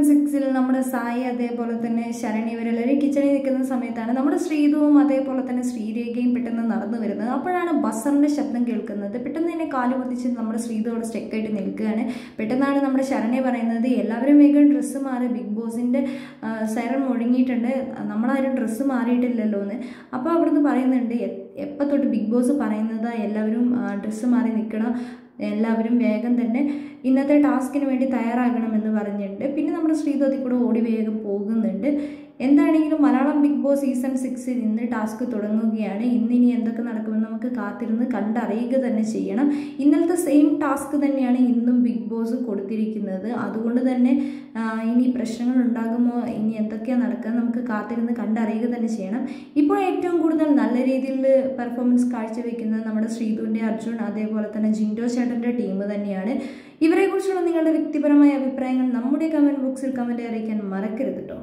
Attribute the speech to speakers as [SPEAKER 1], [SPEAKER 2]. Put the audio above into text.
[SPEAKER 1] 6-ൽ നമ്മുടെ സായി അതേപോലെ തന്നെ ശരണി ഇവരെല്ലാവരും കിച്ചണിൽ നിൽക്കുന്ന സമയത്താണ് നമ്മുടെ ശ്രീധുവും അതേപോലെ തന്നെ ശ്രീരേഖയും പെട്ടെന്ന് നടന്നു വരുന്നത്. അപ്പോഴാണ് ബസറിന്റെ ശബ്ദം കേൾക്കുന്നത്. പെട്ടെന്ന് തന്നെ കാല് കുത്തിച്ച് നമ്മുടെ ശ്രീധു അവിടെ സ്റ്റെക്കായിട്ട് നിൽക്കുകയാണ്. പെട്ടെന്നാണ് നമ്മുടെ ശരണി പറയുന്നത്, എല്ലാവരും വേഗം ഡ്രസ്സ് മാറി, ബിഗ് ബോസിന്റെ സൈറൺ മുഴങ്ങിയിട്ടുണ്ട്, നമ്മളാരും ഡ്രസ്സ് മാറിയിട്ടില്ലല്ലോ എന്ന്. അപ്പോൾ അവിടുന്ന് പറയുന്നുണ്ട്, എപ്പോൾ തൊട്ട് ബിഗ് ബോസ് പറയുന്നതാ എല്ലാവരും ഡ്രസ്സ് മാറി നിൽക്കണം, എല്ലാവരും വേഗം തന്നെ ഇന്നത്തെ ടാസ്കിന് വേണ്ടി തയ്യാറാകണമെന്ന് പറഞ്ഞിട്ടുണ്ട്. പിന്നെ നമ്മുടെ ശ്രീധു അതിൽ കൂടെ ഓടി വേഗം പോകുന്നുണ്ട്. എന്താണെങ്കിലും മലയാളം ബിഗ് ബോസ് സീസൺ 6 ഇന്ന് ടാസ്ക് തുടങ്ങുകയാണ്. ഇന്നിനി എന്തൊക്കെ നടക്കുമെന്ന് നമുക്ക് കാത്തിരുന്ന് കണ്ടറിയുക തന്നെ ചെയ്യണം. ഇന്നലത്തെ സെയിം ടാസ്ക് തന്നെയാണ് ഇന്നും ബിഗ് ബോസ് കൊടുത്തിരിക്കുന്നത്. അതുകൊണ്ട് തന്നെ ഇനി പ്രശ്നങ്ങൾ ഉണ്ടാകുമോ, ഇനി എന്തൊക്കെയാണ് നടക്കുക നമുക്ക് കാത്തിരുന്ന് കണ്ടറിയുക തന്നെ ചെയ്യണം. ഇപ്പോൾ ഏറ്റവും കൂടുതൽ നല്ല രീതിയിൽ പെർഫോമൻസ് കാഴ്ചവെക്കുന്നത് നമ്മുടെ ശ്രീധുവിൻ്റെ, അർജുൻ അതേപോലെ തന്നെ ജിൻഡോ ചേട്ടൻ്റെ ടീം തന്നെയാണ്. ഇവരെക്കുറിച്ചുള്ള നിങ്ങളുടെ വ്യക്തിപരമായ അഭിപ്രായങ്ങൾ നമ്മുടെ കമൻറ്റ് ബോക്സിൽ കമൻറ്റ് അറിയിക്കാൻ മറക്കരുത് കേട്ടോ.